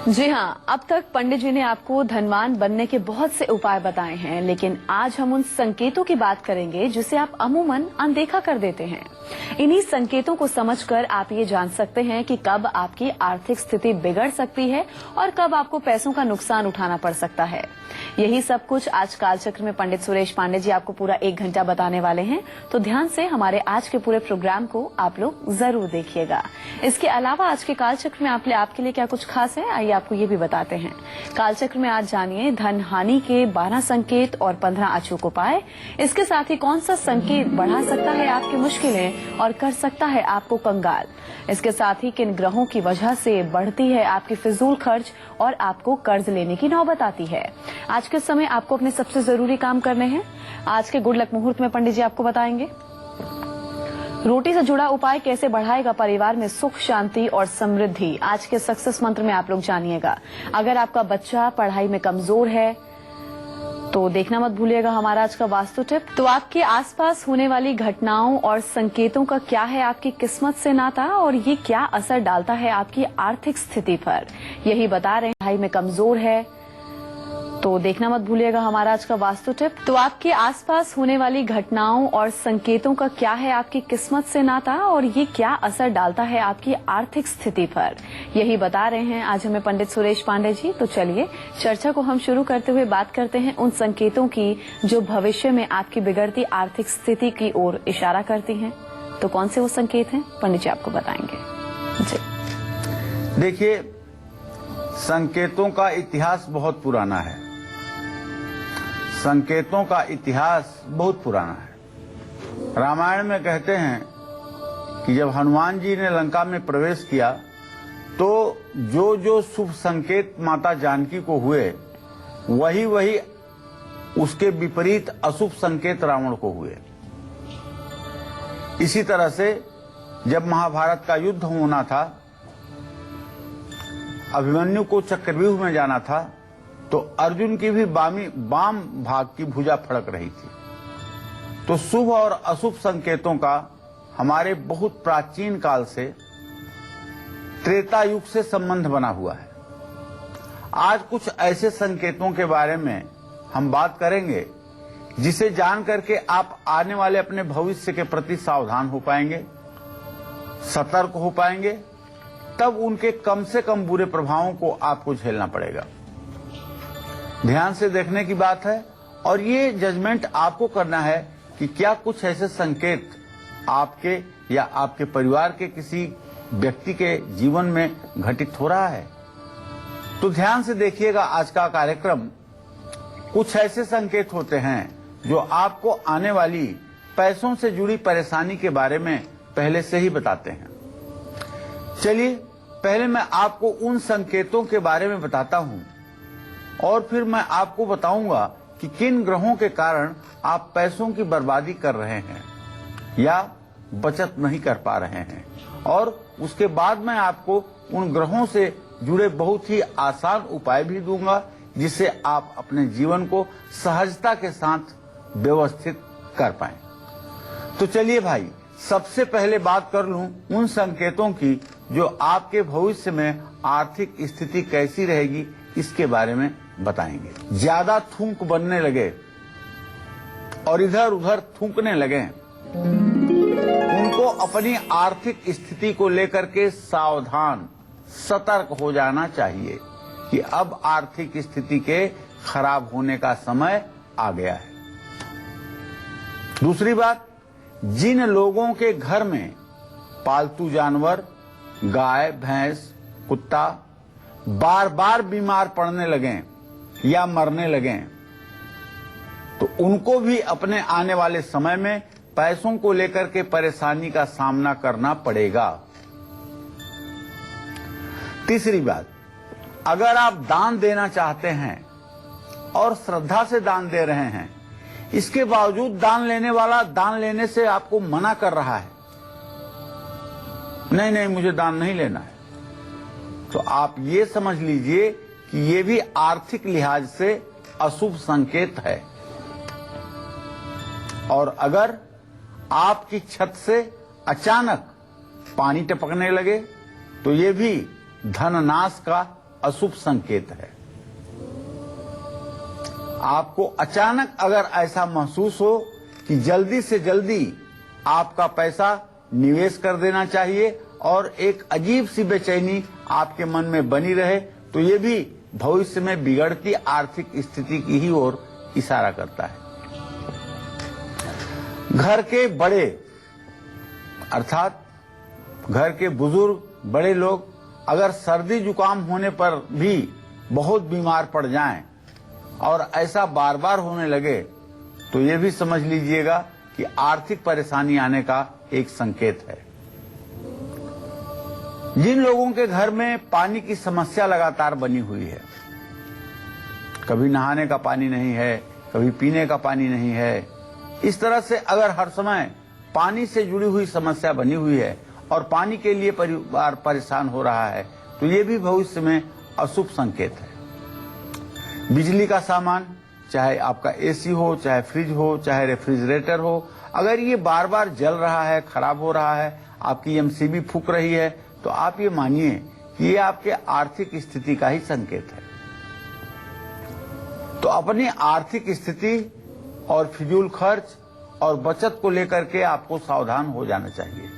जी हाँ, अब तक पंडित जी ने आपको धनवान बनने के बहुत से उपाय बताए हैं, लेकिन आज हम उन संकेतों की बात करेंगे जिसे आप अमूमन अनदेखा कर देते हैं। इन्हीं संकेतों को समझकर आप ये जान सकते हैं कि कब आपकी आर्थिक स्थिति बिगड़ सकती है और कब आपको पैसों का नुकसान उठाना पड़ सकता है। यही सब कुछ आज कालचक्र में पंडित सुरेश पांडे जी आपको पूरा 1 घंटा बताने वाले हैं, तो ध्यान से हमारे आज के पूरे प्रोग्राम को आप लोग जरूर देखिएगा। इसके अलावा आज के कालचक्र में आपके लिए क्या कुछ खास है, आइए आपको ये भी बताते हैं। कालचक्र में आज जानिए धन हानि के 12 संकेत और 15 अचूक उपाय। इसके साथ ही कौन सा संकेत बढ़ा सकता है आपकी मुश्किलें और कर सकता है आपको कंगाल। इसके साथ ही किन ग्रहों की वजह से बढ़ती है आपकी फिजूल खर्च और आपको कर्ज लेने की नौबत आती है। आज के समय आपको अपने सबसे जरूरी काम करने हैं। आज के गुड लक मुहूर्त में पंडित जी आपको बताएंगे रोटी से जुड़ा उपाय कैसे बढ़ाएगा परिवार में सुख, शांति और समृद्धि। आज के सक्सेस मंत्र में आप लोग जानिएगा। अगर आपका बच्चा पढ़ाई में कमजोर है तो देखना मत भूलिएगा हमारा आज का वास्तु टिप। तो आपके आसपास होने वाली घटनाओं और संकेतों का क्या है आपकी किस्मत से नाता और ये क्या असर डालता है आपकी आर्थिक स्थिति पर, यही बता रहे हैं। पढ़ाई में कमजोर है तो देखना मत भूलिएगा हमारा आज का वास्तु टिप। तो आपके आसपास होने वाली घटनाओं और संकेतों का क्या है आपकी किस्मत से नाता और ये क्या असर डालता है आपकी आर्थिक स्थिति पर, यही बता रहे हैं आज हमें पंडित सुरेश पांडे जी। तो चलिए चर्चा को हम शुरू करते हुए बात करते हैं उन संकेतों की जो भविष्य में आपकी बिगड़ती आर्थिक स्थिति की ओर इशारा करती हैं। तो कौन से वो संकेत हैं, पंडित जी आपको बताएंगे जी। देखिए, संकेतों का इतिहास बहुत पुराना है। संकेतों का इतिहास बहुत पुराना है। रामायण में कहते हैं कि जब हनुमान जी ने लंका में प्रवेश किया तो जो जो शुभ संकेत माता जानकी को हुए वही वही उसके विपरीत अशुभ संकेत रावण को हुए। इसी तरह से जब महाभारत का युद्ध होना था, अभिमन्यु को चक्रव्यूह में जाना था, तो अर्जुन की भी बाम भाग की भुजा फड़क रही थी। तो शुभ और अशुभ संकेतों का हमारे बहुत प्राचीन काल से त्रेता युग से संबंध बना हुआ है। आज कुछ ऐसे संकेतों के बारे में हम बात करेंगे जिसे जान करके आप आने वाले अपने भविष्य के प्रति सावधान हो पाएंगे, सतर्क हो पाएंगे, तब उनके कम से कम बुरे प्रभावों को आपको झेलना पड़ेगा। ध्यान से देखने की बात है और ये जजमेंट आपको करना है कि क्या कुछ ऐसे संकेत आपके या आपके परिवार के किसी व्यक्ति के जीवन में घटित हो रहा है। तो ध्यान से देखिएगा आज का कार्यक्रम। कुछ ऐसे संकेत होते हैं जो आपको आने वाली पैसों से जुड़ी परेशानी के बारे में पहले से ही बताते हैं। चलिए पहले मैं आपको उन संकेतों के बारे में बताता हूं और फिर मैं आपको बताऊंगा कि किन ग्रहों के कारण आप पैसों की बर्बादी कर रहे हैं या बचत नहीं कर पा रहे हैं, और उसके बाद मैं आपको उन ग्रहों से जुड़े बहुत ही आसान उपाय भी दूंगा जिससे आप अपने जीवन को सहजता के साथ व्यवस्थित कर पाएं। तो चलिए भाई, सबसे पहले बात कर लूं उन संकेतों की जो आपके भविष्य में आर्थिक स्थिति कैसी रहेगी इसके बारे में बताएंगे। ज्यादा थूक बनने लगे और इधर उधर थूकने लगे, उनको अपनी आर्थिक स्थिति को लेकर के सावधान सतर्क हो जाना चाहिए कि अब आर्थिक स्थिति के खराब होने का समय आ गया है। दूसरी बात, जिन लोगों के घर में पालतू जानवर गाय, भैंस, कुत्ता बार बार बीमार पड़ने लगे या मरने लगे, तो उनको भी अपने आने वाले समय में पैसों को लेकर के परेशानी का सामना करना पड़ेगा। तीसरी बात, अगर आप दान देना चाहते हैं और श्रद्धा से दान दे रहे हैं, इसके बावजूद दान लेने वाला दान लेने से आपको मना कर रहा है, नहीं नहीं मुझे दान नहीं लेना है, तो आप ये समझ लीजिए कि ये भी आर्थिक लिहाज से अशुभ संकेत है। और अगर आपकी छत से अचानक पानी टपकने लगे तो ये भी धननाश का अशुभ संकेत है। आपको अचानक अगर ऐसा महसूस हो कि जल्दी से जल्दी आपका पैसा निवेश कर देना चाहिए और एक अजीब सी बेचैनी आपके मन में बनी रहे, तो ये भी भविष्य में बिगड़ती आर्थिक स्थिति की ही ओर इशारा करता है। घर के बड़े अर्थात घर के बुजुर्ग बड़े लोग अगर सर्दी जुकाम होने पर भी बहुत बीमार पड़ जाएं और ऐसा बार बार होने लगे, तो ये भी समझ लीजिएगा कि आर्थिक परेशानी आने का एक संकेत है। जिन लोगों के घर में पानी की समस्या लगातार बनी हुई है, कभी नहाने का पानी नहीं है, कभी पीने का पानी नहीं है, इस तरह से अगर हर समय पानी से जुड़ी हुई समस्या बनी हुई है और पानी के लिए परिवार परेशान हो रहा है, तो ये भी भविष्य में अशुभ संकेत है। बिजली का सामान, चाहे आपका एसी हो, चाहे फ्रिज हो, चाहे रेफ्रिजरेटर हो, अगर ये बार बार जल रहा है, खराब हो रहा है, आपकी एमसीबी फूक रही है, तो आप ये मानिए कि ये आपके आर्थिक स्थिति का ही संकेत है। तो अपनी आर्थिक स्थिति और फिजूल खर्च और बचत को लेकर के आपको सावधान हो जाना चाहिए।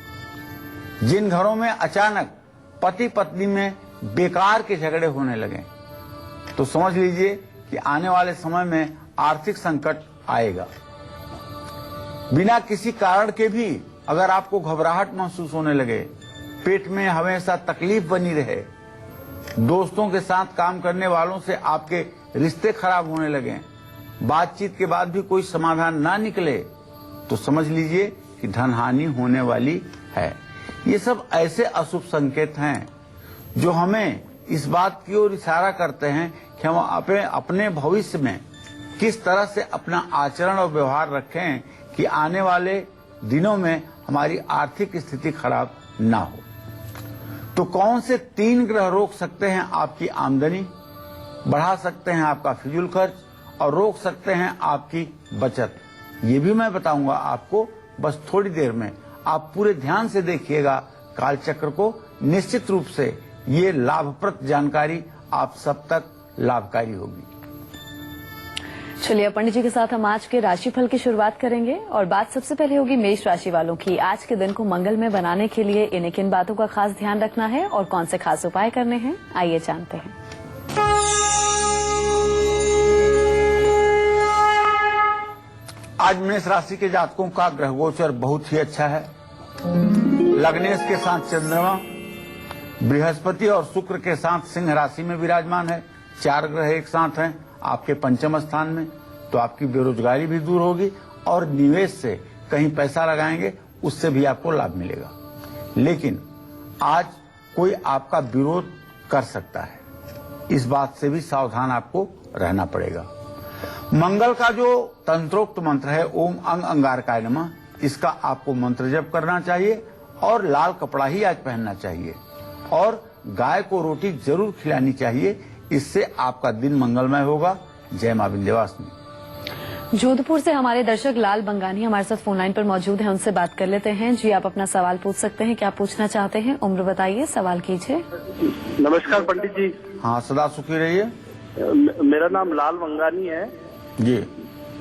जिन घरों में अचानक पति पत्नी में बेकार के झगड़े होने लगे, तो समझ लीजिए कि आने वाले समय में आर्थिक संकट आएगा। बिना किसी कारण के भी अगर आपको घबराहट महसूस होने लगे, पेट में हमेशा तकलीफ बनी रहे, दोस्तों के साथ काम करने वालों से आपके रिश्ते खराब होने लगे, बातचीत के बाद भी कोई समाधान ना निकले, तो समझ लीजिए कि धन हानि होने वाली है। ये सब ऐसे अशुभ संकेत हैं जो हमें इस बात की ओर इशारा करते हैं कि हम अपने भविष्य में किस तरह से अपना आचरण और व्यवहार रखें कि आने वाले दिनों में हमारी आर्थिक स्थिति खराब ना हो। तो कौन से 3 ग्रह रोक सकते हैं आपकी आमदनी, बढ़ा सकते हैं आपका फिजूल खर्च और रोक सकते हैं आपकी बचत, ये भी मैं बताऊंगा आपको बस थोड़ी देर में। आप पूरे ध्यान से देखिएगा कालचक्र को, निश्चित रूप से ये लाभप्रद जानकारी आप सब तक लाभकारी होगी। चलिए पंडित जी के साथ हम आज के राशिफल की शुरुआत करेंगे और बात सबसे पहले होगी मेष राशि वालों की। आज के दिन को मंगलमय बनाने के लिए इन्हें किन बातों का खास ध्यान रखना है और कौन से खास उपाय करने हैं, आइए जानते हैं। आज मेष राशि के जातकों का ग्रह गोचर बहुत ही अच्छा है। लग्नेश के साथ चंद्रमा, बृहस्पति और शुक्र के साथ सिंह राशि में विराजमान है। 4 ग्रह एक साथ हैं आपके पंचम स्थान में, तो आपकी बेरोजगारी भी दूर होगी और निवेश से कहीं पैसा लगाएंगे उससे भी आपको लाभ मिलेगा। लेकिन आज कोई आपका विरोध कर सकता है, इस बात से भी सावधान आपको रहना पड़ेगा। मंगल का जो तंत्रोक्त मंत्र है ओम अंग अंगारकाय नमः, इसका आपको मंत्र जप करना चाहिए और लाल कपड़ा ही आज पहनना चाहिए और गाय को रोटी जरूर खिलानी चाहिए, इससे आपका दिन मंगलमय होगा। जय मां विंध्यवासिनी। जोधपुर से हमारे दर्शक लाल बंगानी हमारे साथ फोन लाइन पर मौजूद हैं, उनसे बात कर लेते हैं। जी आप अपना सवाल पूछ सकते हैं, क्या पूछना चाहते हैं, उम्र बताइए, सवाल कीजिए। नमस्कार पंडित जी। हाँ, सदा सुखी रहिए। मेरा नाम लाल बंगानी है जी।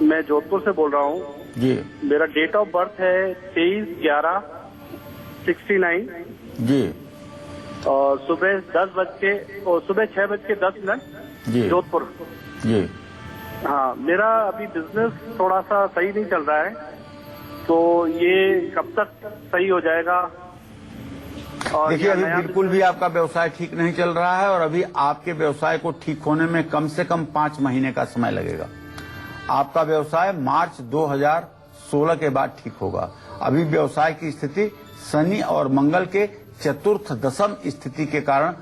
मैं जोधपुर से बोल रहा हूँ जी। मेरा डेट ऑफ बर्थ है 23/11/69 जी। और सुबह 6:10 जी। जोधपुर। जी। हाँ, मेरा अभी बिजनेस थोड़ा सा सही नहीं चल रहा है, तो ये कब तक सही हो जाएगा? और देखिए, अभी बिल्कुल भी आपका व्यवसाय ठीक नहीं चल रहा है और अभी आपके व्यवसाय को ठीक होने में कम से कम 5 महीने का समय लगेगा। आपका व्यवसाय मार्च 2016 के बाद ठीक होगा। अभी व्यवसाय की स्थिति शनि और मंगल के चतुर्थ दशम स्थिति के कारण,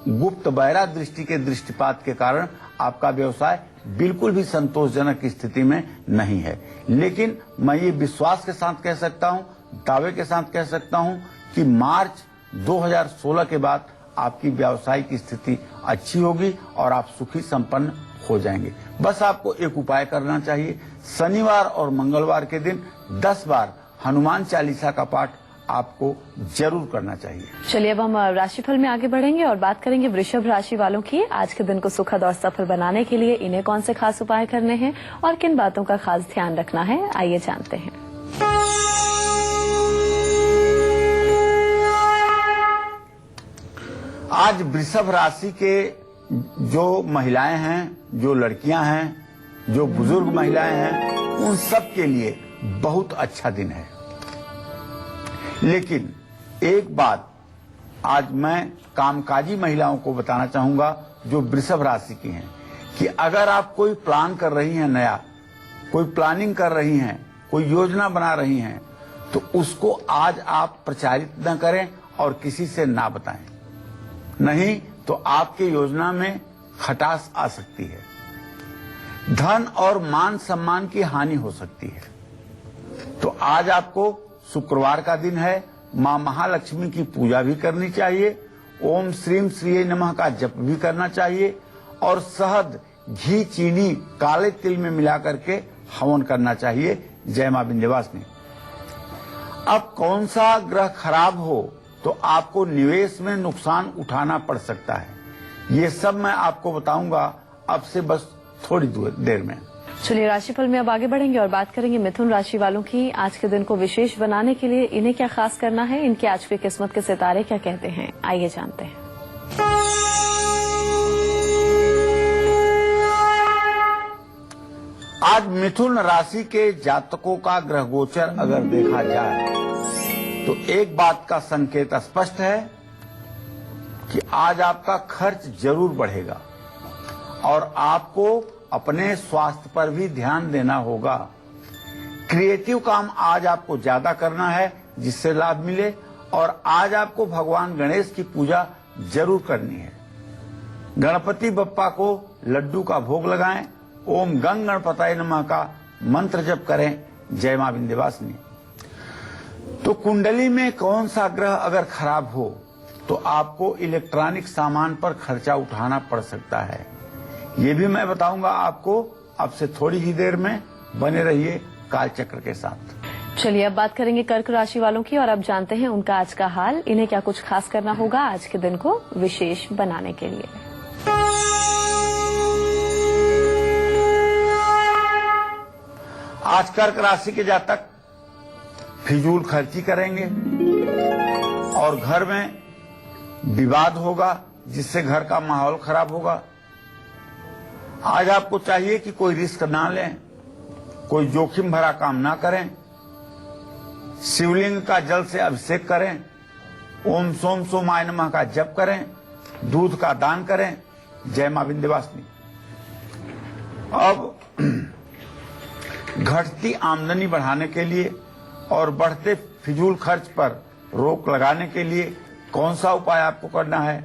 गुप्त बहरा दृष्टि के दृष्टिपात के कारण आपका व्यवसाय बिल्कुल भी संतोषजनक स्थिति में नहीं है। लेकिन मैं ये विश्वास के साथ कह सकता हूँ, दावे के साथ कह सकता हूँ कि मार्च 2016 के बाद आपकी व्यावसायिक स्थिति अच्छी होगी और आप सुखी संपन्न हो जाएंगे। बस आपको एक उपाय करना चाहिए, शनिवार और मंगलवार के दिन 10 बार हनुमान चालीसा का पाठ आपको जरूर करना चाहिए। चलिए अब हम राशिफल में आगे बढ़ेंगे और बात करेंगे वृषभ राशि वालों की। आज के दिन को सुखद और सफल बनाने के लिए इन्हें कौन से खास उपाय करने हैं और किन बातों का खास ध्यान रखना है, आइए जानते हैं। आज वृषभ राशि के जो महिलाएं हैं, जो लड़कियां हैं, जो बुजुर्ग महिलाएं हैं, उन सब के लिए बहुत अच्छा दिन है। लेकिन एक बात आज मैं कामकाजी महिलाओं को बताना चाहूंगा जो वृषभ राशि की हैं, कि अगर आप कोई प्लान कर रही हैं, नया कोई प्लानिंग कर रही हैं, कोई योजना बना रही हैं, तो उसको आज आप प्रचारित न करें और किसी से ना बताएं, नहीं तो आपके योजना में खटास आ सकती है, धन और मान सम्मान की हानि हो सकती है। तो आज आपको शुक्रवार का दिन है, मां महालक्ष्मी की पूजा भी करनी चाहिए, ओम श्रीम श्रीये नमः का जप भी करना चाहिए और शहद, घी, चीनी काले तिल में मिला करके हवन करना चाहिए। जय मां विंध्यवासिनी। अब कौन सा ग्रह खराब हो तो आपको निवेश में नुकसान उठाना पड़ सकता है, ये सब मैं आपको बताऊंगा अब से बस थोड़ी देर में। चलिए राशिफल में अब आगे बढ़ेंगे और बात करेंगे मिथुन राशि वालों की। आज के दिन को विशेष बनाने के लिए इन्हें क्या खास करना है, इनकी आज की किस्मत के सितारे क्या कहते हैं, आइए जानते हैं। आज मिथुन राशि के जातकों का ग्रह गोचर अगर देखा जाए तो एक बात का संकेत स्पष्ट है कि आज आपका खर्च जरूर बढ़ेगा और आपको अपने स्वास्थ्य पर भी ध्यान देना होगा। क्रिएटिव काम आज आपको ज्यादा करना है जिससे लाभ मिले और आज आपको भगवान गणेश की पूजा जरूर करनी है। गणपति बप्पा को लड्डू का भोग लगाएं, ओम गंग गणपताय नमः का मंत्र जप करें। जय मां विंध्यवासिनी। तो कुंडली में कौन सा ग्रह अगर खराब हो तो आपको इलेक्ट्रॉनिक सामान पर खर्चा उठाना पड़ सकता है, ये भी मैं बताऊंगा आपको अब से थोड़ी ही देर में। बने रहिए कालचक्र के साथ। चलिए अब बात करेंगे कर्क राशि वालों की और अब जानते हैं उनका आज का हाल, इन्हें क्या कुछ खास करना होगा आज के दिन को विशेष बनाने के लिए। आज कर्क राशि के जातक फिजूल खर्ची करेंगे और घर में विवाद होगा जिससे घर का माहौल खराब होगा। आज आपको चाहिए कि कोई रिस्क ना लें, कोई जोखिम भरा काम ना करें, शिवलिंग का जल से अभिषेक करें, ओम सोम सोमाय नमः का जप करें, दूध का दान करें। जय मां विंध्यवासिनी। अब घटती आमदनी बढ़ाने के लिए और बढ़ते फिजूल खर्च पर रोक लगाने के लिए कौन सा उपाय आपको करना है,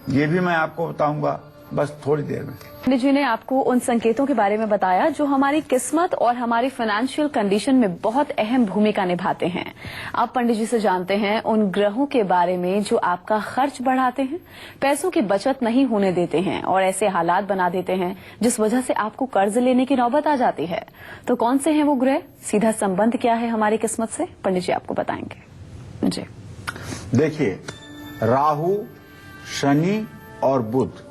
ये भी मैं आपको बताऊंगा बस थोड़ी देर में। पंडित जी ने आपको उन संकेतों के बारे में बताया जो हमारी किस्मत और हमारी फाइनेंशियल कंडीशन में बहुत अहम भूमिका निभाते हैं। अब पंडित जी से जानते हैं उन ग्रहों के बारे में जो आपका खर्च बढ़ाते हैं, पैसों की बचत नहीं होने देते हैं और ऐसे हालात बना देते हैं जिस वजह से आपको कर्ज लेने की नौबत आ जाती है। तो कौन से हैं वो ग्रह, सीधा संबंध क्या है हमारी किस्मत से, पंडित जी आपको बताएंगे। जी देखिए, राहु, शनि और बुध,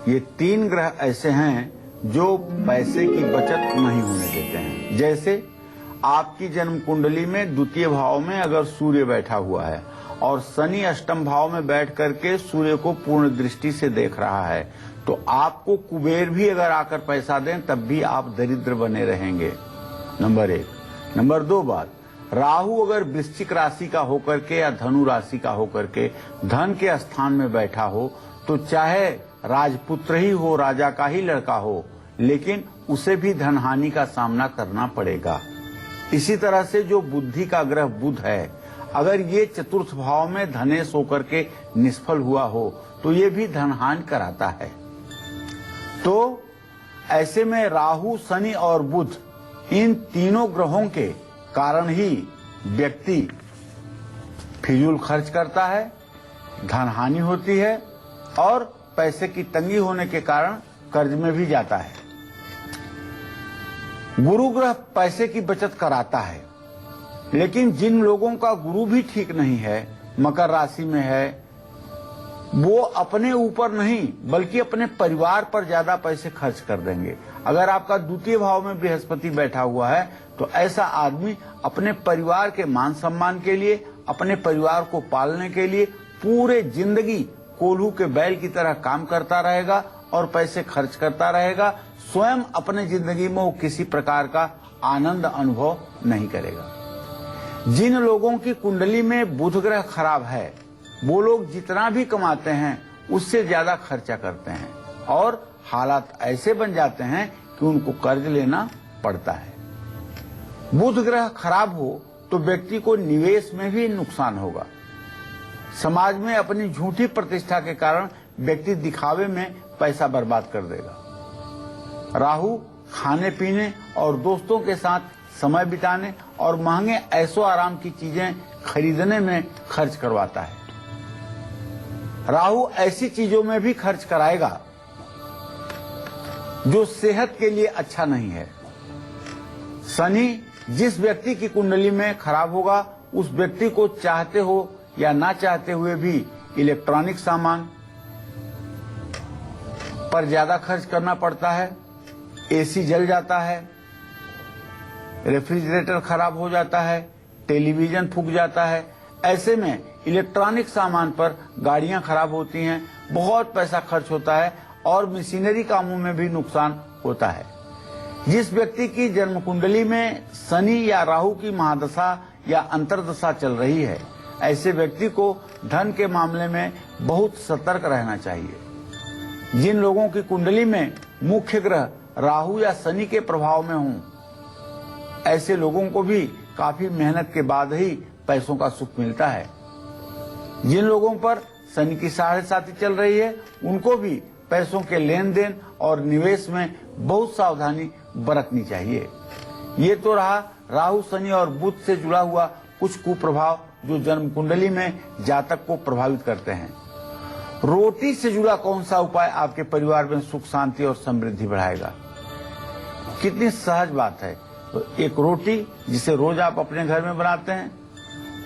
ये तीन ग्रह ऐसे हैं जो पैसे की बचत नहीं होने देते हैं। जैसे आपकी जन्म कुंडली में द्वितीय भाव में अगर सूर्य बैठा हुआ है और शनि अष्टम भाव में बैठ करके सूर्य को पूर्ण दृष्टि से देख रहा है, तो आपको कुबेर भी अगर आकर पैसा दें तब भी आप दरिद्र बने रहेंगे। नंबर 1। नंबर 2 बात, राहु अगर वृश्चिक राशि का होकर के या धनु राशि का होकर के धन के स्थान में बैठा हो तो चाहे राजपुत्र ही हो, राजा का ही लड़का हो, लेकिन उसे भी धनहानि का सामना करना पड़ेगा। इसी तरह से जो बुद्धि का ग्रह बुध है, अगर ये चतुर्थ भाव में धनेश होकर के निष्फल हुआ हो तो ये भी धनहानि कराता है। तो ऐसे में राहु, शनि और बुध, इन तीनों ग्रहों के कारण ही व्यक्ति फिजूल खर्च करता है, धनहानि होती है और पैसे की तंगी होने के कारण कर्ज में भी जाता है। गुरु ग्रह पैसे की बचत कराता है, लेकिन जिन लोगों का गुरु भी ठीक नहीं है, मकर राशि में है, वो अपने ऊपर नहीं बल्कि अपने परिवार पर ज्यादा पैसे खर्च कर देंगे। अगर आपका द्वितीय भाव में बृहस्पति बैठा हुआ है तो ऐसा आदमी अपने परिवार के मान सम्मान के लिए, अपने परिवार को पालने के लिए पूरे जिंदगी कोल्हू के बैल की तरह काम करता रहेगा और पैसे खर्च करता रहेगा। स्वयं अपने जिंदगी में वो किसी प्रकार का आनंद अनुभव नहीं करेगा। जिन लोगों की कुंडली में बुध ग्रह खराब है, वो लोग जितना भी कमाते हैं उससे ज्यादा खर्चा करते हैं और हालात ऐसे बन जाते हैं कि उनको कर्ज लेना पड़ता है। बुध ग्रह खराब हो तो व्यक्ति को निवेश में भी नुकसान होगा। समाज में अपनी झूठी प्रतिष्ठा के कारण व्यक्ति दिखावे में पैसा बर्बाद कर देगा। राहु खाने पीने और दोस्तों के साथ समय बिताने और महंगे ऐशो आराम की चीजें खरीदने में खर्च करवाता है। राहु ऐसी चीजों में भी खर्च कराएगा जो सेहत के लिए अच्छा नहीं है। शनि जिस व्यक्ति की कुंडली में खराब होगा, उस व्यक्ति को चाहते हो या ना चाहते हुए भी इलेक्ट्रॉनिक सामान पर ज्यादा खर्च करना पड़ता है। एसी जल जाता है, रेफ्रिजरेटर खराब हो जाता है, टेलीविजन फूक जाता है। ऐसे में इलेक्ट्रॉनिक सामान पर गाड़ियां खराब होती हैं, बहुत पैसा खर्च होता है और मशीनरी कामों में भी नुकसान होता है। जिस व्यक्ति की जन्म कुंडली में शनि या राहु की महादशा या अंतर्दशा चल रही है, ऐसे व्यक्ति को धन के मामले में बहुत सतर्क रहना चाहिए। जिन लोगों की कुंडली में मुख्य ग्रह राहु या शनि के प्रभाव में हों, ऐसे लोगों को भी काफी मेहनत के बाद ही पैसों का सुख मिलता है। जिन लोगों पर शनि की 7.5 चल रही है, उनको भी पैसों के लेन देन और निवेश में बहुत सावधानी बरतनी चाहिए। ये तो रहा राहु शनि और बुध से जुड़ा हुआ कुछ कुप्रभाव जो जन्म कुंडली में जातक को प्रभावित करते हैं। रोटी से जुड़ा कौन सा उपाय आपके परिवार में सुख शांति और समृद्धि बढ़ाएगा? कितनी सहज बात है। तो एक रोटी जिसे रोज आप अपने घर में बनाते हैं,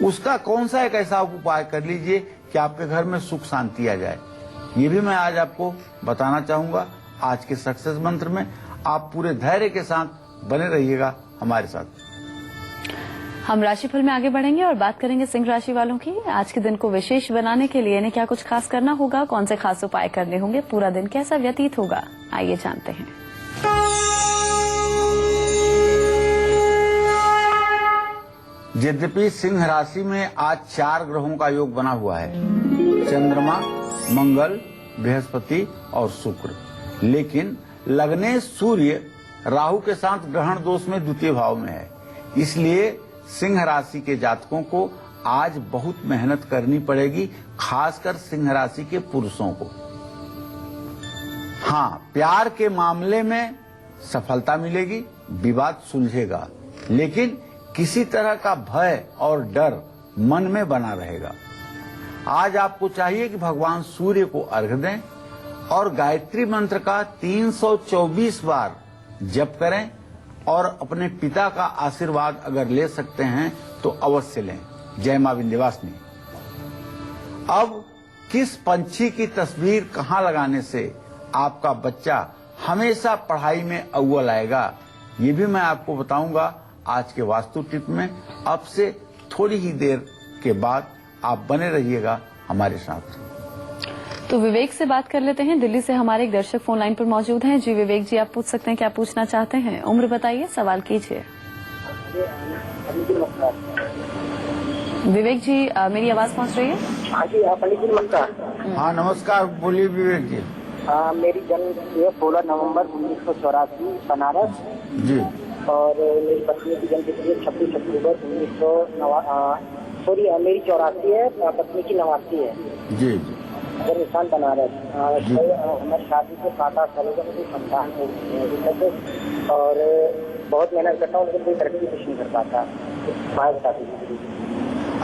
उसका कौन सा एक ऐसा उपाय कर लीजिए कि आपके घर में सुख शांति आ जाए। ये भी मैं आज आपको बताना चाहूंगा। आज के सक्सेस मंत्र में आप पूरे धैर्य के साथ बने रहिएगा हमारे साथ। हम राशिफल में आगे बढ़ेंगे और बात करेंगे सिंह राशि वालों की। आज के दिन को विशेष बनाने के लिए इन्हें क्या कुछ खास करना होगा, कौन से खास उपाय करने होंगे, पूरा दिन कैसा व्यतीत होगा, आइए जानते हैं। यद्यपि सिंह राशि में आज 4 ग्रहों का योग बना हुआ है, चंद्रमा, मंगल, बृहस्पति और शुक्र, लेकिन लगने सूर्य राहु के साथ ग्रहण दोष में द्वितीय भाव में है। इसलिए सिंह राशि के जातकों को आज बहुत मेहनत करनी पड़ेगी, खासकर सिंह राशि के पुरुषों को। हाँ, प्यार के मामले में सफलता मिलेगी, विवाद सुलझेगा, लेकिन किसी तरह का भय और डर मन में बना रहेगा। आज आपको चाहिए कि भगवान सूर्य को अर्घ्य दें और गायत्री मंत्र का 324 बार जप करें और अपने पिता का आशीर्वाद अगर ले सकते हैं तो अवश्य लें। जय मां विंध्यवासिनी। अब किस पंछी की तस्वीर कहां लगाने से आपका बच्चा हमेशा पढ़ाई में अव्वल आएगा, ये भी मैं आपको बताऊंगा आज के वास्तु टिप में। अब से थोड़ी ही देर के बाद आप बने रहिएगा हमारे साथ। तो विवेक से बात कर लेते हैं। दिल्ली से हमारे एक दर्शक फोन लाइन पर मौजूद हैं। जी विवेक जी, आप पूछ सकते हैं, क्या पूछना चाहते हैं? उम्र बताइए, सवाल कीजिए। विवेक जी, मेरी आवाज पहुंच रही है? हाँ जी, पंडित जी नमस्कार। हाँ नमस्कार, बोलिए विवेक जी। मेरी जन्म तिथि है 16 नवंबर 1984 बनारस जी। और मेरी पत्नी की जन्म तिथि है 26 अक्टूबर 1989। मेरी 84 है, पत्नी की 89 है जी जी। निशान बनारस। हमारी शादी से 7-8 सालों का मुझे संतान है और बहुत मेहनत करता हूँ लेकिन कोई तरक्की कुछ नहीं कर पाता। बता दीजिए।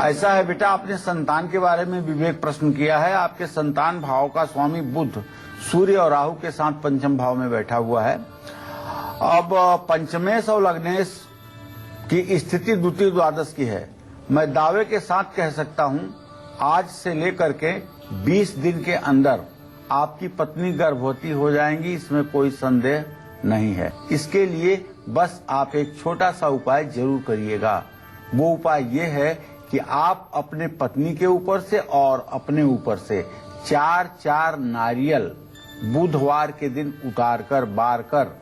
ऐसा है बेटा, आपने संतान के बारे में विवेक प्रश्न किया है। आपके संतान भाव का स्वामी बुध सूर्य और राहु के साथ पंचम भाव में बैठा हुआ है। अब पंचमेश और लग्नेश कि स्थिति द्वितीय द्वादश की है। मैं दावे के साथ कह सकता हूं, आज से लेकर के 20 दिन के अंदर आपकी पत्नी गर्भवती हो जाएंगी, इसमें कोई संदेह नहीं है। इसके लिए बस आप एक छोटा सा उपाय जरूर करिएगा। वो उपाय ये है कि आप अपने पत्नी के ऊपर से और अपने ऊपर से 4-4 नारियल बुधवार के दिन उतारकर बार कर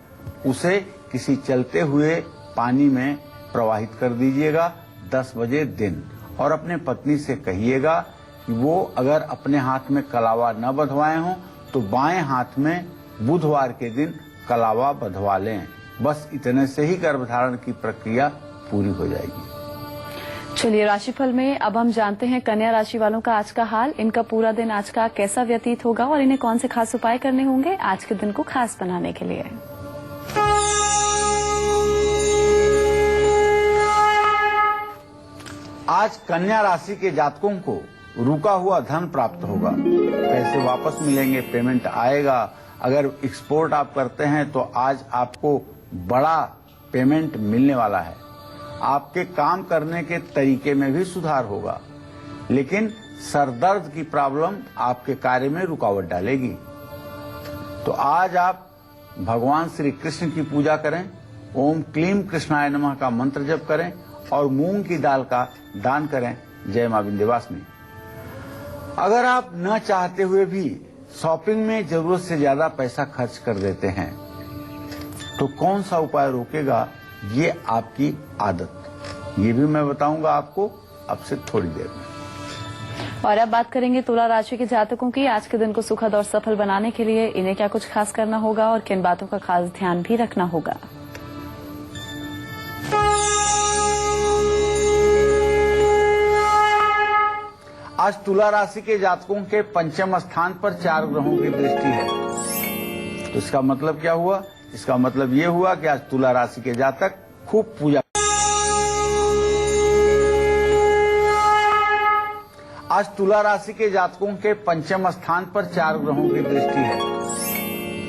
उसे किसी चलते हुए पानी में प्रवाहित कर दीजिएगा 10 बजे दिन। और अपने पत्नी से कहिएगा कि वो अगर अपने हाथ में कलावा न बंधवाए हों तो बाएं हाथ में बुधवार के दिन कलावा बंधवा लें। बस इतने से ही गर्भधारण की प्रक्रिया पूरी हो जाएगी। चलिए राशिफल में अब हम जानते हैं कन्या राशि वालों का आज का हाल। इनका पूरा दिन आज का कैसा व्यतीत होगा और इन्हें कौन से खास उपाय करने होंगे आज के दिन को खास बनाने के लिए। आज कन्या राशि के जातकों को रुका हुआ धन प्राप्त होगा। पैसे वापस मिलेंगे, पेमेंट आएगा। अगर एक्सपोर्ट आप करते हैं तो आज आपको बड़ा पेमेंट मिलने वाला है। आपके काम करने के तरीके में भी सुधार होगा, लेकिन सरदर्द की प्रॉब्लम आपके कार्य में रुकावट डालेगी। तो आज आप भगवान श्री कृष्ण की पूजा करें, ओम क्लीम कृष्णाय नमः का मंत्र जप करें और मूंग की दाल का दान करें। जय मां विंध्यवासिनी। अगर आप न चाहते हुए भी शॉपिंग में जरूरत से ज्यादा पैसा खर्च कर देते हैं तो कौन सा उपाय रोकेगा ये आपकी आदत, ये भी मैं बताऊंगा आपको अब से थोड़ी देर में। और अब बात करेंगे तुला राशि के जातकों की। आज के दिन को सुखद और सफल बनाने के लिए इन्हें क्या कुछ खास करना होगा और किन बातों का खास ध्यान भी रखना होगा। आज तुला राशि के जातकों के पंचम स्थान पर 4 ग्रहों की दृष्टि है। तो इसका मतलब क्या हुआ? इसका मतलब ये हुआ कि आज तुला राशि के जातक खूब पूजा। आज तुला राशि के जातकों के पंचम स्थान पर 4 ग्रहों की दृष्टि है।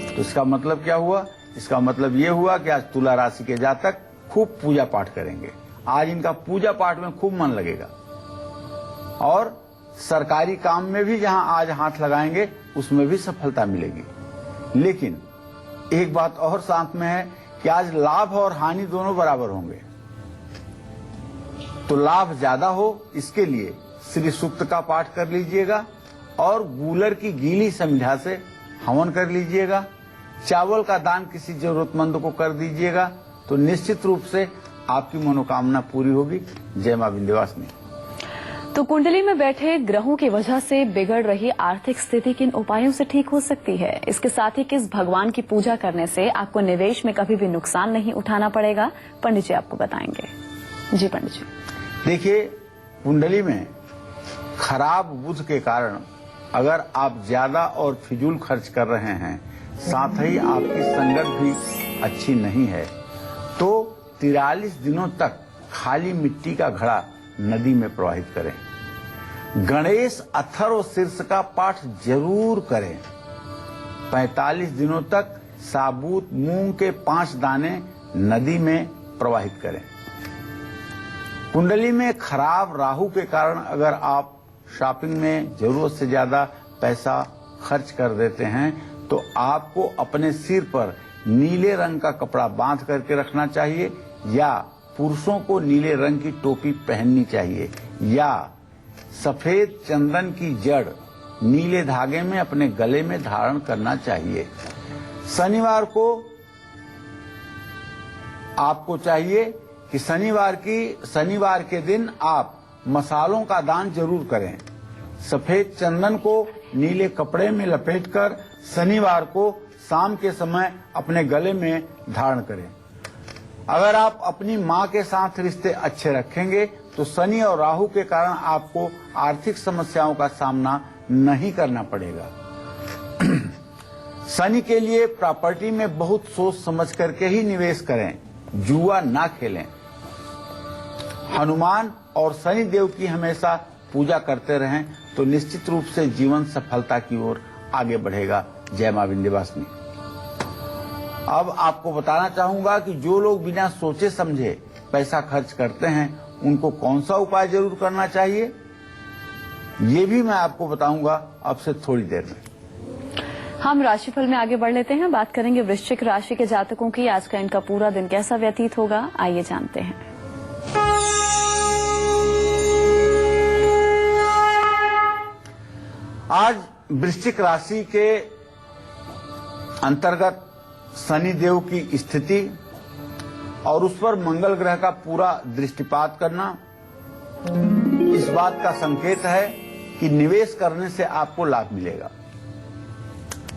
तो इसका मतलब क्या हुआ? इसका मतलब ये हुआ कि आज तुला राशि के जातक खूब पूजा पाठ करेंगे। आज इनका पूजा पाठ में खूब मन लगेगा और सरकारी काम में भी जहां आज हाथ लगाएंगे उसमें भी सफलता मिलेगी। लेकिन एक बात और साथ में है कि आज लाभ और हानि दोनों बराबर होंगे। तो लाभ ज्यादा हो इसके लिए श्री सूक्त का पाठ कर लीजिएगा और गूलर की गीली संध्या से हवन कर लीजिएगा। चावल का दान किसी जरूरतमंद को कर दीजिएगा तो निश्चित रूप से आपकी मनोकामना पूरी होगी। जय मां विंध्यवासिनी। तो कुंडली में बैठे ग्रहों की वजह से बिगड़ रही आर्थिक स्थिति किन उपायों से ठीक हो सकती है, इसके साथ ही किस भगवान की पूजा करने से आपको निवेश में कभी भी नुकसान नहीं उठाना पड़ेगा, पंडित जी आपको बताएंगे। जी पंडित जी। देखिए, कुंडली में खराब बुध के कारण अगर आप ज्यादा और फिजूल खर्च कर रहे हैं, साथ ही आपकी संगत भी अच्छी नहीं है, तो 43 दिनों तक खाली मिट्टी का घड़ा नदी में प्रवाहित करें। गणेश अथर्व शीर्ष का पाठ जरूर करें। 45 दिनों तक साबुत मूंग के 5 दाने नदी में प्रवाहित करें। कुंडली में खराब राहु के कारण अगर आप शॉपिंग में जरूरत से ज्यादा पैसा खर्च कर देते हैं तो आपको अपने सिर पर नीले रंग का कपड़ा बांध करके रखना चाहिए या पुरुषों को नीले रंग की टोपी पहननी चाहिए या सफेद चंदन की जड़ नीले धागे में अपने गले में धारण करना चाहिए। शनिवार को आपको चाहिए कि शनिवार के दिन आप मसालों का दान जरूर करें। सफेद चंदन को नीले कपड़े में लपेटकर शनिवार को शाम के समय अपने गले में धारण करें। अगर आप अपनी मां के साथ रिश्ते अच्छे रखेंगे तो शनि और राहु के कारण आपको आर्थिक समस्याओं का सामना नहीं करना पड़ेगा। शनि के लिए प्रॉपर्टी में बहुत सोच समझ करके ही निवेश करें, जुआ ना खेलें। हनुमान और शनि देव की हमेशा पूजा करते रहें तो निश्चित रूप से जीवन सफलता की ओर आगे बढ़ेगा। जय मां विंध्यवासिनी। अब आपको बताना चाहूंगा कि जो लोग बिना सोचे समझे पैसा खर्च करते हैं उनको कौन सा उपाय जरूर करना चाहिए, ये भी मैं आपको बताऊंगा अब से थोड़ी देर में। हम राशिफल में आगे बढ़ लेते हैं, बात करेंगे वृश्चिक राशि के जातकों की। आज का इनका पूरा दिन कैसा व्यतीत होगा, आइए जानते हैं। आज वृश्चिक राशि के अंतर्गत शनि देव की स्थिति और उस पर मंगल ग्रह का पूरा दृष्टिपात करना इस बात का संकेत है कि निवेश करने से आपको लाभ मिलेगा।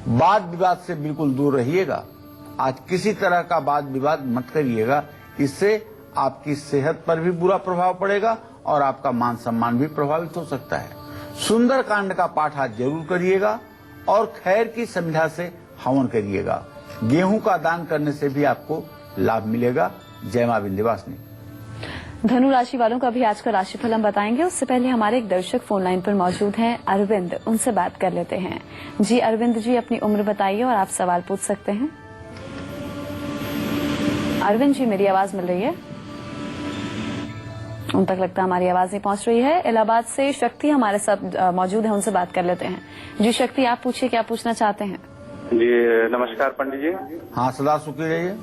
वाद विवाद से बिल्कुल दूर रहिएगा। आज किसी तरह का वाद विवाद मत करिएगा, इससे आपकी सेहत पर भी बुरा प्रभाव पड़ेगा और आपका मान सम्मान भी प्रभावित हो सकता है। सुंदर कांड का पाठ आज जरूर करिएगा और खैर की संध्या से हवन करिएगा। गेहूं का दान करने से भी आपको लाभ मिलेगा। जय मां विंध्यवासिनी। धनु राशि वालों का भी आज का राशिफल हम बताएंगे। उससे पहले हमारे एक दर्शक फोन लाइन पर मौजूद हैं, अरविंद, उनसे बात कर लेते हैं। जी अरविंद जी, अपनी उम्र बताइए और आप सवाल पूछ सकते हैं। अरविंद जी, मेरी आवाज मिल रही है? उन तक लगता है हमारी आवाज नहीं पहुंच रही है। इलाहाबाद से शक्ति हमारे साथ मौजूद है, उनसे बात कर लेते हैं। जी शक्ति, आप पूछिए, क्या पूछना चाहते हैं? जी नमस्कार पंडित जी। हाँ, सदा सुखी रहिए।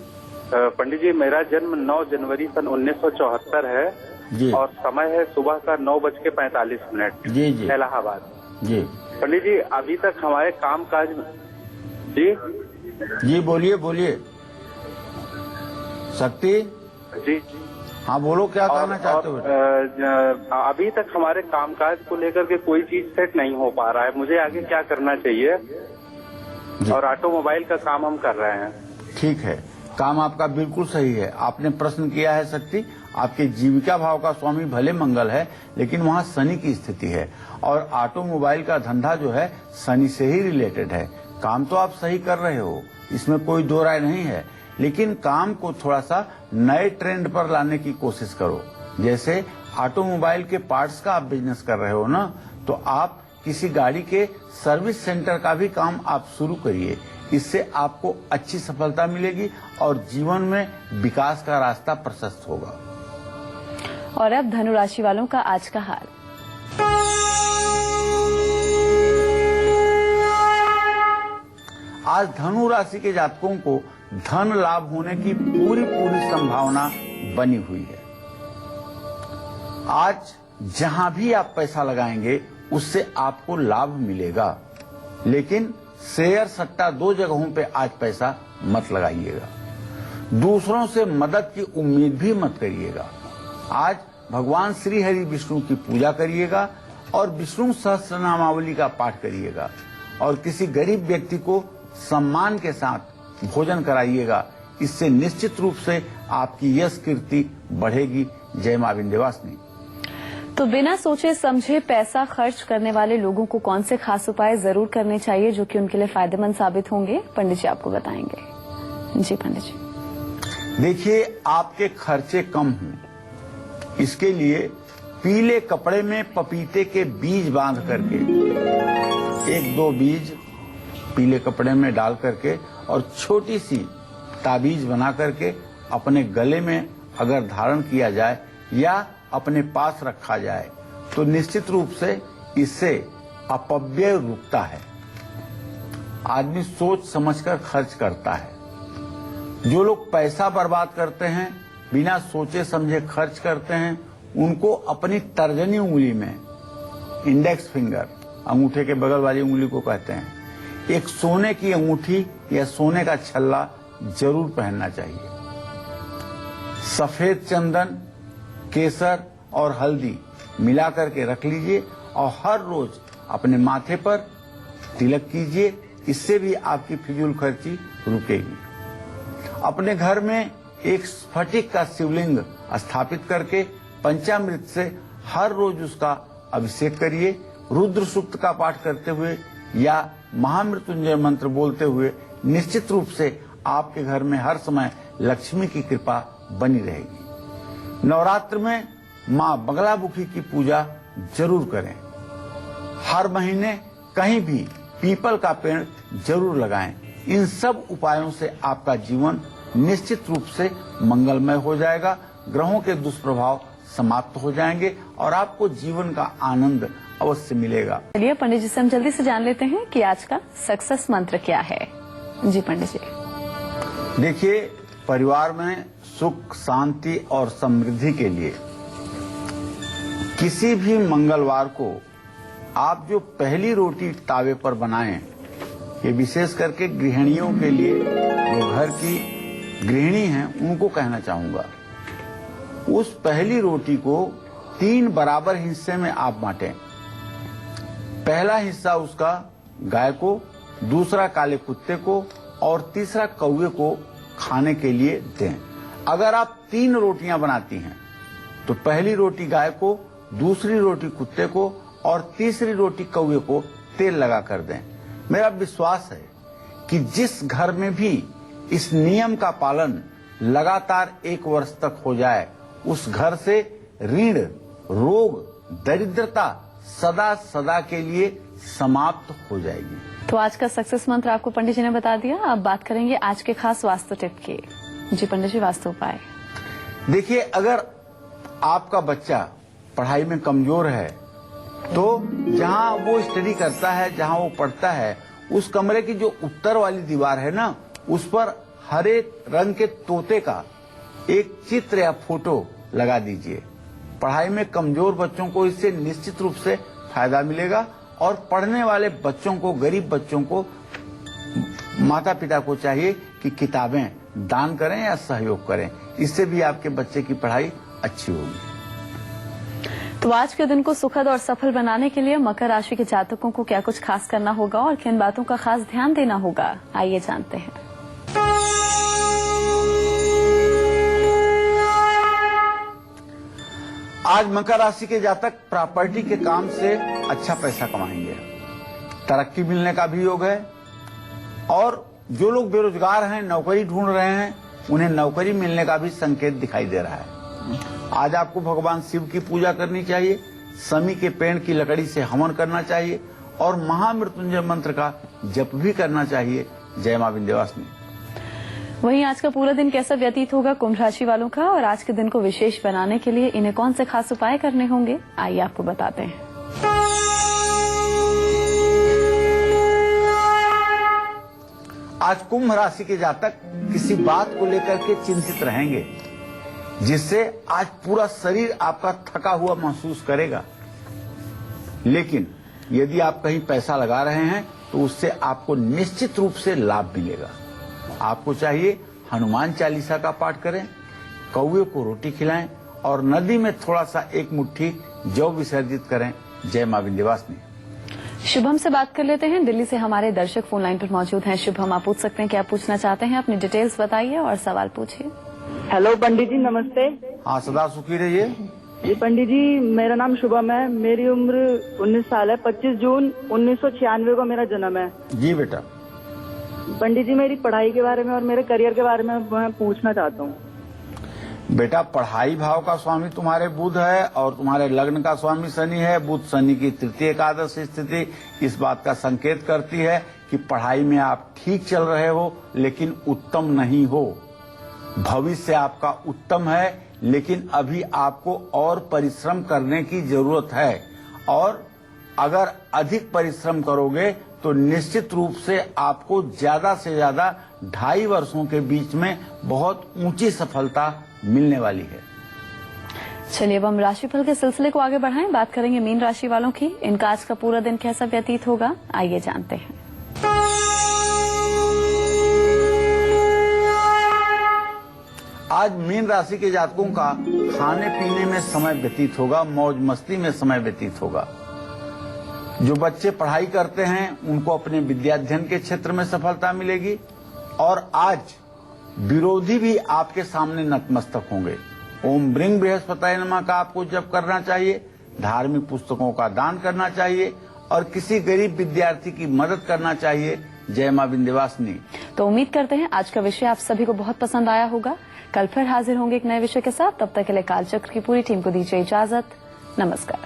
पंडित जी, मेरा जन्म 9 जनवरी सन 1974 है जी। और समय है सुबह का 9:45। जी जी इलाहाबाद। जी पंडित जी, अभी तक हमारे काम काज जी बोलिए बोलिए। शक्ति जी हाँ बोलो, क्या कहना चाहते हो? अभी तक हमारे कामकाज को लेकर के कोई चीज सेट नहीं हो पा रहा है। मुझे आगे क्या करना चाहिए? और ऑटोमोबाइल का काम हम कर रहे हैं। ठीक है, काम आपका बिल्कुल सही है। आपने प्रश्न किया है शक्ति, आपके जीविका भाव का स्वामी भले मंगल है, लेकिन वहाँ शनि की स्थिति है और ऑटोमोबाइल का धंधा जो है शनि से ही रिलेटेड है। काम तो आप सही कर रहे हो, इसमें कोई दो राय नहीं है, लेकिन काम को थोड़ा सा नए ट्रेंड पर लाने की कोशिश करो। जैसे ऑटोमोबाइल के पार्ट्स का आप बिजनेस कर रहे हो ना, तो आप किसी गाड़ी के सर्विस सेंटर का भी काम आप शुरू करिए। इससे आपको अच्छी सफलता मिलेगी और जीवन में विकास का रास्ता प्रशस्त होगा। और अब धनु राशि वालों का आज का हाल। आज धनु राशि के जातकों को धन लाभ होने की पूरी संभावना बनी हुई है। आज जहां भी आप पैसा लगाएंगे उससे आपको लाभ मिलेगा, लेकिन शेयर सट्टा दो जगहों पे आज पैसा मत लगाइएगा। दूसरों से मदद की उम्मीद भी मत करिएगा। आज भगवान श्री हरि विष्णु की पूजा करिएगा और विष्णु सहस्त्रनामावली का पाठ करिएगा और किसी गरीब व्यक्ति को सम्मान के साथ भोजन कराइएगा। इससे निश्चित रूप से आपकी यश कीर्ति बढ़ेगी। जय मां विंध्यवासिनी। तो बिना सोचे समझे पैसा खर्च करने वाले लोगों को कौन से खास उपाय जरूर करने चाहिए जो कि उनके लिए फायदेमंद साबित होंगे, पंडित जी आपको बताएंगे। जी पंडित जी। देखिए, आपके खर्चे कम हों, इसके लिए पीले कपड़े में पपीते के बीज बांध करके 1-2 बीज पीले कपड़े में डाल करके और छोटी सी ताबीज बना करके अपने गले में अगर धारण किया जाए या अपने पास रखा जाए तो निश्चित रूप से इससे अपव्यय रुकता है। आदमी सोच समझकर खर्च करता है। जो लोग पैसा बर्बाद करते हैं, बिना सोचे समझे खर्च करते हैं, उनको अपनी तर्जनी उंगली में, इंडेक्स फिंगर, अंगूठे के बगल वाली उंगली को कहते हैं, एक सोने की अंगूठी या सोने का छल्ला जरूर पहनना चाहिए। सफेद चंदन, केसर और हल्दी मिला करके रख लीजिए और हर रोज अपने माथे पर तिलक कीजिए। इससे भी आपकी फिजूल खर्ची रुकेगी। अपने घर में एक स्फटिक का शिवलिंग स्थापित करके पंचामृत से हर रोज उसका अभिषेक करिए। रुद्र सूक्त का पाठ करते हुए या महामृत्युंजय मंत्र बोलते हुए निश्चित रूप से आपके घर में हर समय लक्ष्मी की कृपा बनी रहेगी। नवरात्र में माँ बगलामुखी की पूजा जरूर करें। हर महीने कहीं भी पीपल का पेड़ जरूर लगाएं। इन सब उपायों से आपका जीवन निश्चित रूप से मंगलमय हो जाएगा। ग्रहों के दुष्प्रभाव समाप्त हो जाएंगे और आपको जीवन का आनंद अवश्य मिलेगा। चलिए पंडित जी से हम जल्दी से जान लेते हैं कि आज का सक्सेस मंत्र क्या है। जी पंडित जी। देखिए, परिवार में सुख, शांति और समृद्धि के लिए किसी भी मंगलवार को आप जो पहली रोटी तावे पर बनाएं, ये विशेष करके गृहिणियों के लिए, जो घर की गृहिणी हैं उनको कहना चाहूंगा, उस पहली रोटी को 3 बराबर हिस्से में आप बांटें। पहला हिस्सा उसका गाय को, दूसरा काले कुत्ते को और तीसरा कौवे को खाने के लिए दें। अगर आप 3 रोटियां बनाती हैं तो पहली रोटी गाय को, दूसरी रोटी कुत्ते को और तीसरी रोटी कौवे को तेल लगा कर दें। मेरा विश्वास है कि जिस घर में भी इस नियम का पालन लगातार 1 वर्ष तक हो जाए, उस घर से ऋण, रोग, दरिद्रता सदा सदा के लिए समाप्त हो जाएगी। तो आज का सक्सेस मंत्र आपको पंडित जी ने बता दिया। अब बात करेंगे आज के खास वास्तु टिप की। जी पंडित जी, वास्तु उपाय। देखिए, अगर आपका बच्चा पढ़ाई में कमजोर है तो जहां वो स्टडी करता है, जहां वो पढ़ता है, उस कमरे की जो उत्तर वाली दीवार है ना, उस पर हरे रंग के तोते का एक चित्र या फोटो लगा दीजिए। पढ़ाई में कमजोर बच्चों को इससे निश्चित रूप से फायदा मिलेगा और पढ़ने वाले बच्चों को, गरीब बच्चों को, माता पिता को चाहिए कि किताबें दान करें या सहयोग करें। इससे भी आपके बच्चे की पढ़ाई अच्छी होगी। तो आज के दिन को सुखद और सफल बनाने के लिए मकर राशि के जातकों को क्या कुछ खास करना होगा और किन बातों का खास ध्यान देना होगा, आइए जानते हैं। आज मकर राशि के जातक प्रॉपर्टी के काम से अच्छा पैसा कमाएंगे, तरक्की मिलने का भी योग है और जो लोग बेरोजगार हैं, नौकरी ढूंढ रहे हैं, उन्हें नौकरी मिलने का भी संकेत दिखाई दे रहा है। आज आपको भगवान शिव की पूजा करनी चाहिए, समी के पेड़ की लकड़ी से हवन करना चाहिए और महामृत्युंजय मंत्र का जप भी करना चाहिए। जय मां विंध्यवासिनी। वहीं आज का पूरा दिन कैसा व्यतीत होगा कुंभ राशि वालों का और आज के दिन को विशेष बनाने के लिए इन्हें कौन से खास उपाय करने होंगे, आइए आपको बताते हैं। आज कुंभ राशि के जातक किसी बात को लेकर के चिंतित रहेंगे, जिससे आज पूरा शरीर आपका थका हुआ महसूस करेगा। लेकिन यदि आप कहीं पैसा लगा रहे हैं तो उससे आपको निश्चित रूप से लाभ मिलेगा। आपको चाहिए हनुमान चालीसा का पाठ करें, कौवे को रोटी खिलाएं और नदी में थोड़ा सा 1 मुट्ठी जौ विसर्जित करें। जय मां विंध्यवासिनी। शुभम से बात कर लेते हैं। दिल्ली से हमारे दर्शक फोन लाइन पर मौजूद हैं। शुभम, आप पूछ सकते हैं, क्या पूछना चाहते हैं, अपनी डिटेल्स बताइए और सवाल पूछिए। हेलो पंडित जी, नमस्ते। हाँ, सदा सुखी रहिए। जी पंडित जी, मेरा नाम शुभम है, मेरी उम्र 19 साल है। 25 जून 1996 को मेरा जन्म है। जी बेटा। पंडित जी, मेरी पढ़ाई के बारे में और मेरे करियर के बारे में मैं पूछना चाहता हूँ। बेटा, पढ़ाई भाव का स्वामी तुम्हारे बुध है और तुम्हारे लग्न का स्वामी शनि है। बुध शनि की तृतीय एकादश स्थिति इस बात का संकेत करती है कि पढ़ाई में आप ठीक चल रहे हो लेकिन उत्तम नहीं हो। भविष्य आपका उत्तम है लेकिन अभी आपको और परिश्रम करने की जरूरत है और अगर अधिक परिश्रम करोगे तो निश्चित रूप से आपको ज्यादा से ज्यादा 2.5 वर्षों के बीच में बहुत ऊंची सफलता मिलने वाली है। चलिए, अब हम राशिफल के सिलसिले को आगे बढ़ाएं। बात करेंगे मीन राशि वालों की। इनका आज का पूरा दिन कैसा व्यतीत होगा, आइए जानते हैं। आज मीन राशि के जातकों का खाने पीने में समय व्यतीत होगा, मौज मस्ती में समय व्यतीत होगा। जो बच्चे पढ़ाई करते हैं उनको अपने विद्याध्ययन के क्षेत्र में सफलता मिलेगी और आज विरोधी भी आपके सामने नतमस्तक होंगे। ओम ब्रिंग बृहस्पति नमः का आपको जप करना चाहिए, धार्मिक पुस्तकों का दान करना चाहिए और किसी गरीब विद्यार्थी की मदद करना चाहिए। जय मां विंध्यवासिनी। तो उम्मीद करते हैं आज का विषय आप सभी को बहुत पसंद आया होगा। कल फिर हाजिर होंगे एक नए विषय के साथ। तब तक के लिए कालचक्र की पूरी टीम को दीजिए इजाजत। नमस्कार।